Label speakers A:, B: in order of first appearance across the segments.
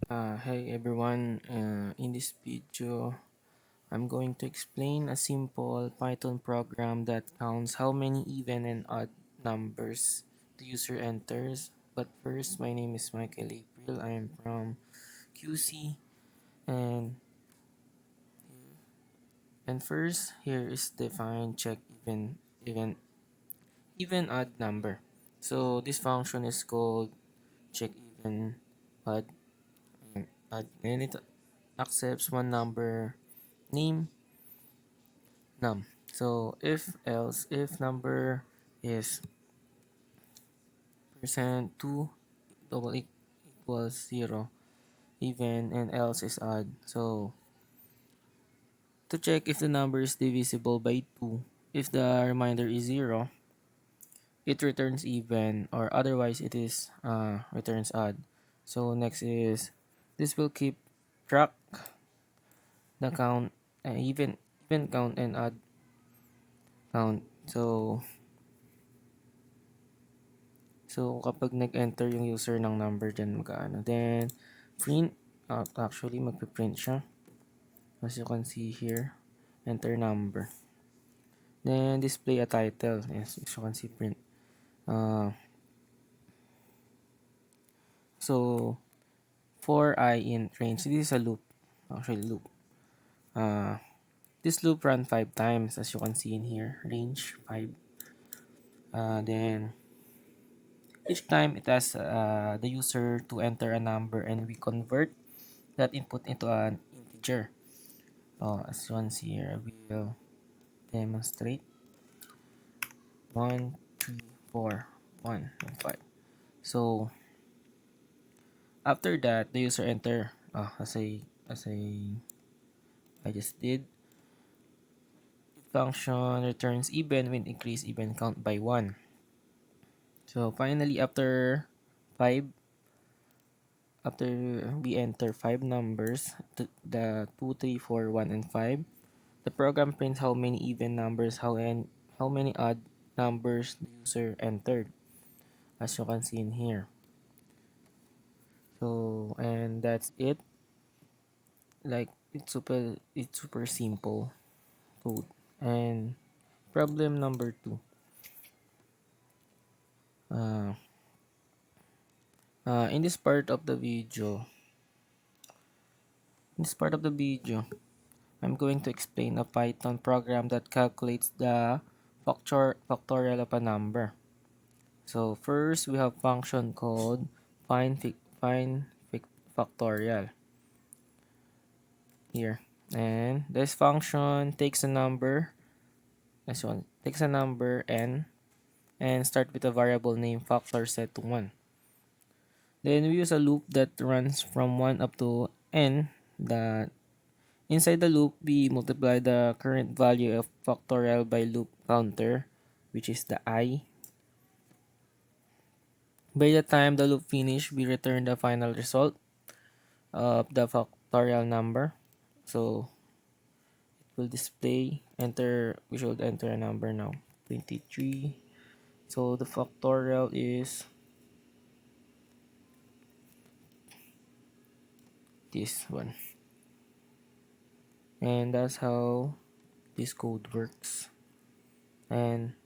A: Hey everyone, in this video, I'm going to explain a simple Python program that counts how many even and odd numbers the user enters. But first, my name is Michael April. I am from QC, and first here is defined check even odd number. So this function is called check even odd and it accepts one number name num. So if else if number is percent 2 equals 0 even and else is odd. So to check if the number is divisible by 2, if the remainder is 0, it returns even or otherwise it is returns odd. So next is this will keep track the count even count and odd count. So kapag nag-enter yung user ng number dyan, magkaano. Then, print. Actually, magpiprint siya. As you can see here, enter number. Then, display a title. Yes, as you can see, print. Uh, so, for I in range, this is a loop. Actually, loop. Uh, this loop run 5 times, as you can see in here. Range 5. Then, each time it asks the user to enter a number and we convert that input into an integer. As you can see here, I will demonstrate 1, 3, 4, 1, and 5. So after that, the user enter as I just did. Function returns even when increase even count by 1. So finally, after we enter 5 numbers, the 2, 3, 4, 1, and 5, the program prints how many even numbers, how many odd numbers the user entered, as you can see in here. So, and that's it. Like it's super simple code. And problem number 2. Uh, in this part of the video, I'm going to explain a Python program that calculates the factorial of a number. So first, we have function called factorial here, and this function takes a number. This one takes a number n and start with a variable name factor set to 1. Then we use a loop that runs from 1 up to n. That inside the loop we multiply the current value of factorial by loop counter, which is the I. By the time the loop finish, we return the final result of the factorial number. So it will display we should enter a number now, 23. So the factorial is this one. And that's how this code works. And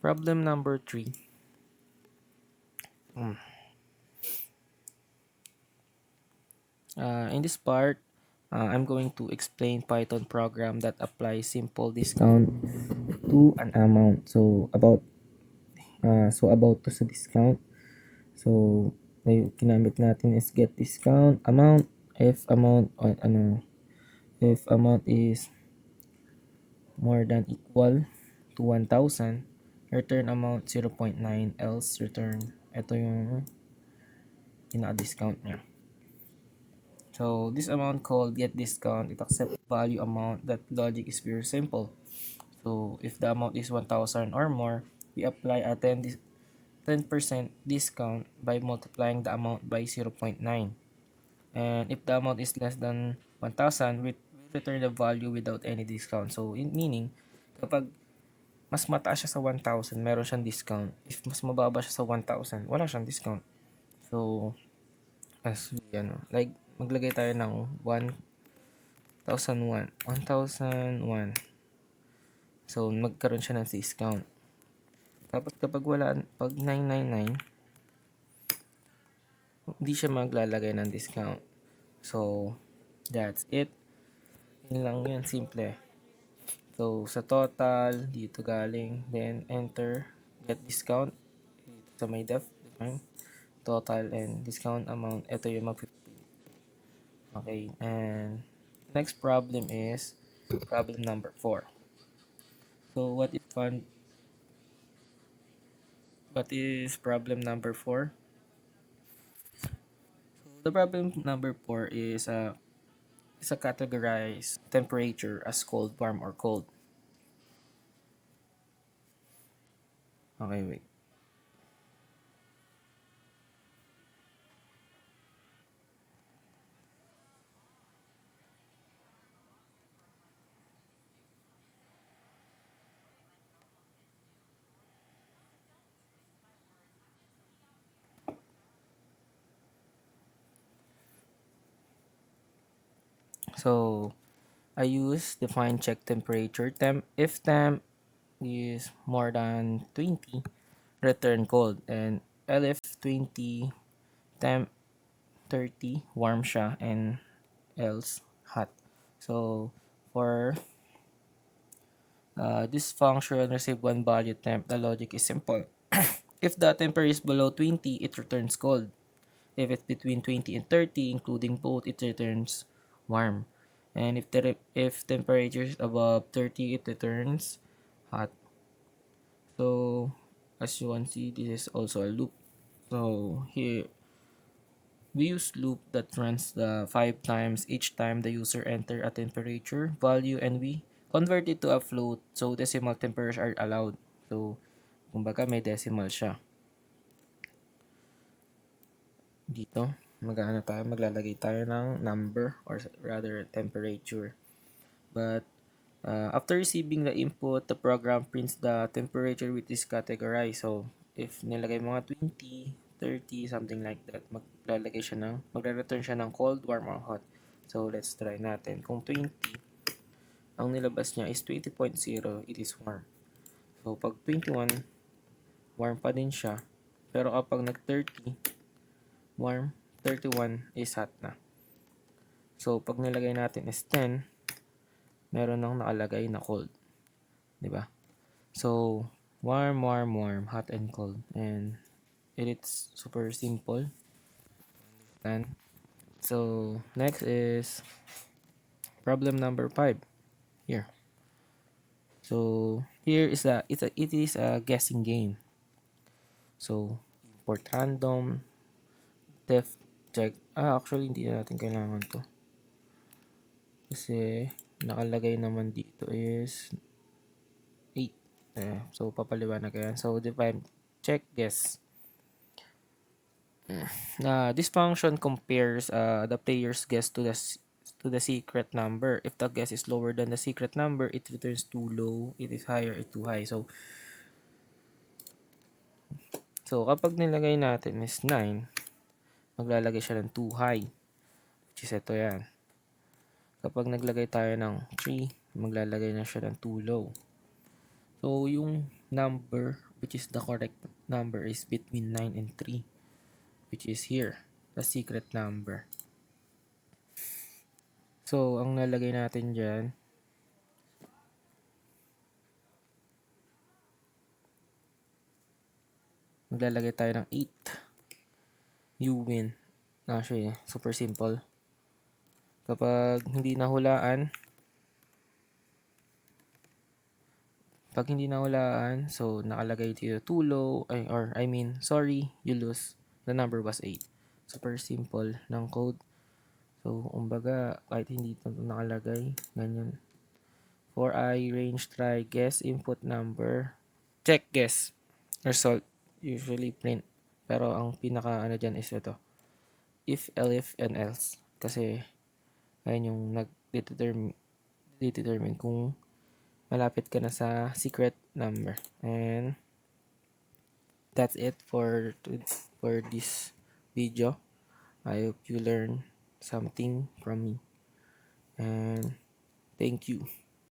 A: problem number 3. In this part, I'm going to explain Python program that applies simple discount to an amount. About to sa discount. So may ginamit natin is get discount amount. If amount is more than equal to 1,000, return amount 0.9, else return ito yung ina-discount niya. So this amount called get discount, it accepts value amount. That logic is very simple. So if the amount is 1,000 or more, we apply a 10% discount by multiplying the amount by 0.9. And if the amount is less than 1,000, we return the value without any discount. So meaning, kapag mas mataas siya sa 1,000, meron siyang discount. If mas mababa siya sa 1,000, wala siyang discount. So as we, like, maglagay tayo ng 1,001. So, magkaroon siya ng discount. Tapos, pag 999, hindi siya maglalagay ng discount. So, that's it. Yun lang yun, simple. So, sa total, dito galing, then enter, get discount, sa may def, total and discount amount, ito yung okay, and next problem is problem number 4. So, what is problem number 4? The problem number 4 is a categorize temperature as cold, warm, or cold. Okay, wait. So, I use define check temperature. If temp is more than 20, return cold. And LF 20, temp 30, warm siya, and else hot. So, for this function receive one value temp, the logic is simple. If the temperature is below 20, it returns cold. If it's between 20 and 30, including both, it returns warm. And if temperature is above 30, it returns hot. So, as you can see, this is also a loop. So, here, we use loop that runs the 5 times each time the user enter a temperature value, and we convert it to a float, so decimal temperatures are allowed. So, kumbaga may decimal siya. Dito, maglalagay tayo ng number, or rather temperature. But after receiving the input, the program prints the temperature which is categorized. So, if nilagay mga 20, 30, something like that, magre-return siya ng cold, warm, or hot. So, let's try natin. Kung 20, ang nilabas niya is 20.0, it is warm. So, pag 21, warm pa din siya. Pero kapag nag-30, warm, 31 is hot na. So, pag nilagay natin is 10, meron nang nakalagay na cold. Diba? So, warm, warm, warm, hot and cold. And it's super simple. And so, next is problem number 5. Here. So, here is it is a guessing game. So, import random, def check. Actually, hindi natin kailangan to. Kasi, nakalagay naman dito is 8. So, papaliwanag ko yan. So, define check guess. This function compares the player's guess to the secret number. If the guess is lower than the secret number, it returns too low. It is higher, it too high. So kapag nilagay natin is 9, maglalagay siya ng too high, which is ito yan. Kapag naglagay tayo ng 3, maglalagay na siya ng too low. So yung number, which is the correct number, is between 9 and 3, which is here, the secret number. So, ang nalagay natin dyan, maglalagay tayo ng 8. You win. Actually, super simple. Kapag hindi nahulaan, so nakalagay dito too low, you lose. The number was 8. Super simple ng code. So, umbaga, kahit hindi ito nakalagay, ganyan. For I, range, try, guess, input number, check, guess, result, usually print. Pero ang pinaka dyan is ito. If, elif, and else. Kasi, ayun yung nag-determine kung malapit ka na sa secret number. And, that's it for this video. I hope you learn something from me, and thank you.